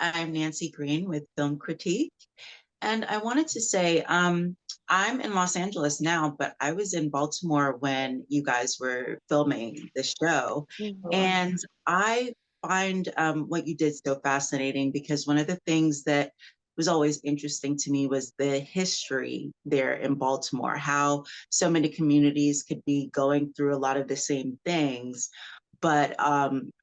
I'm Nancy Green with Film Critique. And I wanted to say, I'm in Los Angeles now, but I was in Baltimore when you guys were filming the show. And I find what you did so fascinating because one of the things that was always interesting to me was the history there in Baltimore, how so many communities could be going through a lot of the same things, but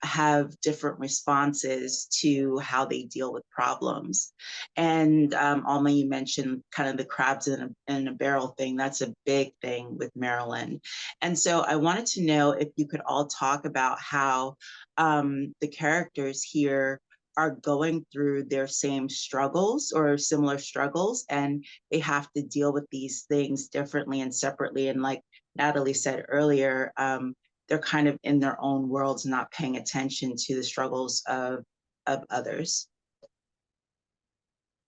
have different responses to how they deal with problems. And Alma, you mentioned kind of the crabs in a barrel thing. That's a big thing with Maryland. And so I wanted to know if you could all talk about how the characters here are going through their same struggles or similar struggles, and they have to deal with these things differently and separately. And like Natalie said earlier, they're kind of in their own worlds, not paying attention to the struggles of others.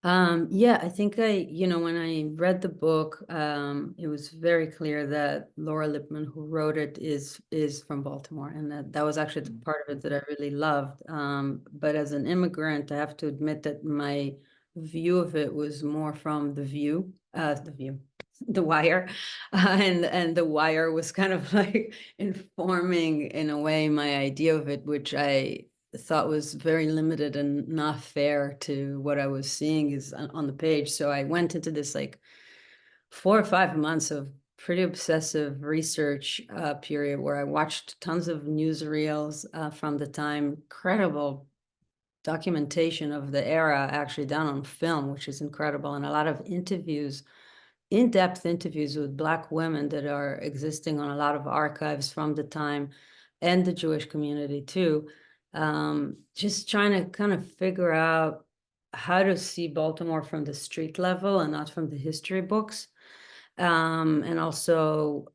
Yeah, I think when I read the book, it was very clear that Laura Lippman, who wrote it, is from Baltimore, and that was actually the part of it that I really loved. But as an immigrant, I have to admit that my view of it was more from The Wire, and The Wire was kind of like informing in a way my idea of it, which I thought was very limited and not fair to what I was seeing is on the page. So I went into this like 4 or 5 months of pretty obsessive research period where I watched tons of newsreels from the time, incredible documentation of the era actually done on film, which is incredible, and a lot of interviews, in-depth interviews with Black women that are existing on a lot of archives from the time, and the Jewish community too. Just trying to kind of figure out how to see Baltimore from the street level and not from the history books. And also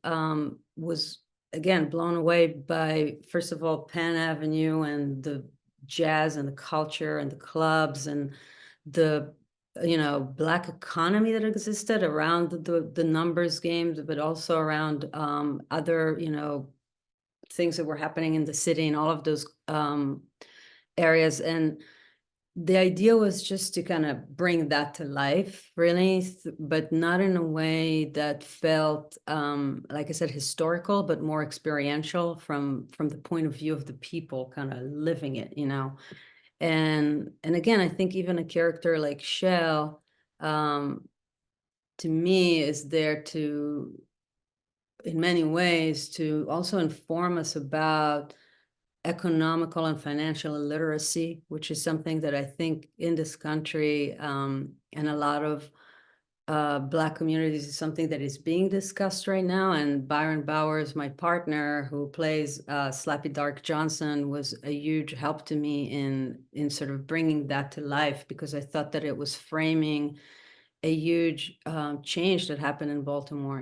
was again blown away by, first of all, Penn Avenue and the jazz and the culture and the clubs and the Black economy that existed around the numbers games, but also around other things that were happening in the city and all of those areas. And the idea was just to kind of bring that to life, really, but not in a way that felt, like I said, historical, but more experiential from the point of view of the people kind of living it, And again, I think even a character like Shell, to me, is there to, in many ways, to also inform us about economical and financial illiteracy, which is something that I think in this country and a lot of Black communities is something that is being discussed right now. And Byron Bowers, my partner, who plays Slappy Dark Johnson, was a huge help to me in sort of bringing that to life, because I thought that it was framing a huge change that happened in Baltimore,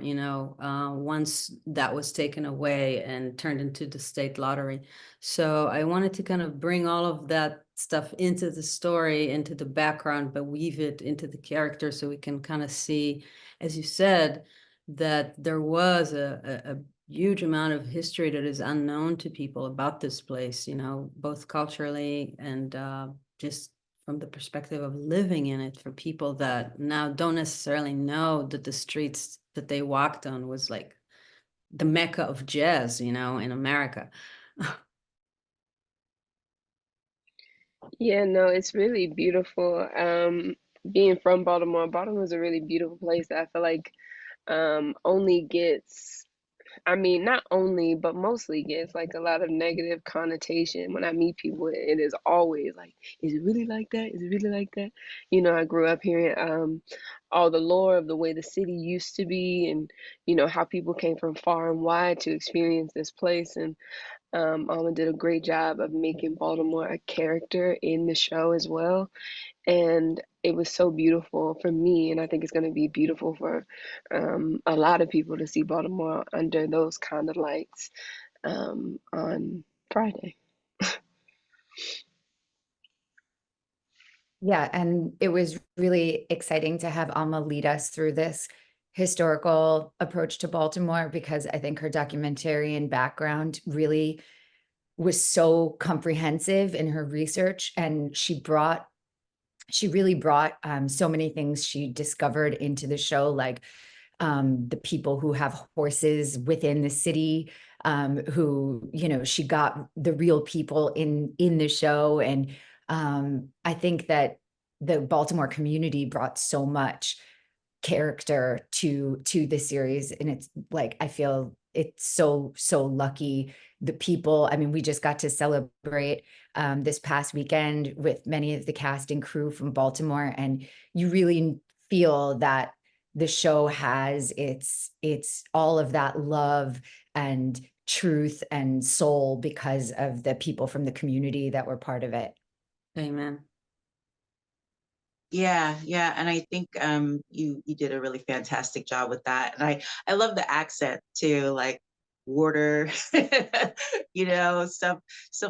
once that was taken away and turned into the state lottery. So I wanted to kind of bring all of that stuff into the story, into the background, but weave it into the character so we can kind of see, as you said, that there was a huge amount of history that is unknown to people about this place, both culturally and just from the perspective of living in it, for people that now don't necessarily know that the streets that they walked on was like the mecca of jazz, in America. Yeah, no, it's really beautiful. Being from Baltimore, Baltimore is a really beautiful place that I feel like only gets, I mean, not only, but mostly gets like a lot of negative connotation. When I meet people, it is always like, is it really like that? Is it really like that? I grew up hearing all the lore of the way the city used to be, and how people came from far and wide to experience this place. And Alma did a great job of making Baltimore a character in the show as well. And it was so beautiful for me, and I think it's going to be beautiful for a lot of people to see Baltimore under those kind of lights on Friday. Yeah, and it was really exciting to have Alma lead us through this historical approach to Baltimore, because I think her documentary and background really was so comprehensive in her research, and she brought she really brought so many things she discovered into the show, like the people who have horses within the city, who, you know, she got the real people in the show. And I think that the Baltimore community brought so much character to the series, and it's like, I feel it's so lucky. The people, I mean, we just got to celebrate this past weekend with many of the cast and crew from Baltimore, and you really feel that the show has its all of that love and truth and soul because of the people from the community that were part of it. Amen. Yeah, yeah, and I think you did a really fantastic job with that, and I love the accent too, like water, you know, stuff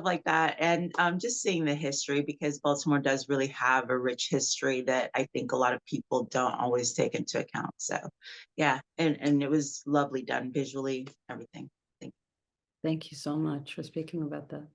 like that, and just seeing the history, because Baltimore does really have a rich history that I think a lot of people don't always take into account. So, yeah, and it was lovely done visually, everything. Thank you so much for speaking about that.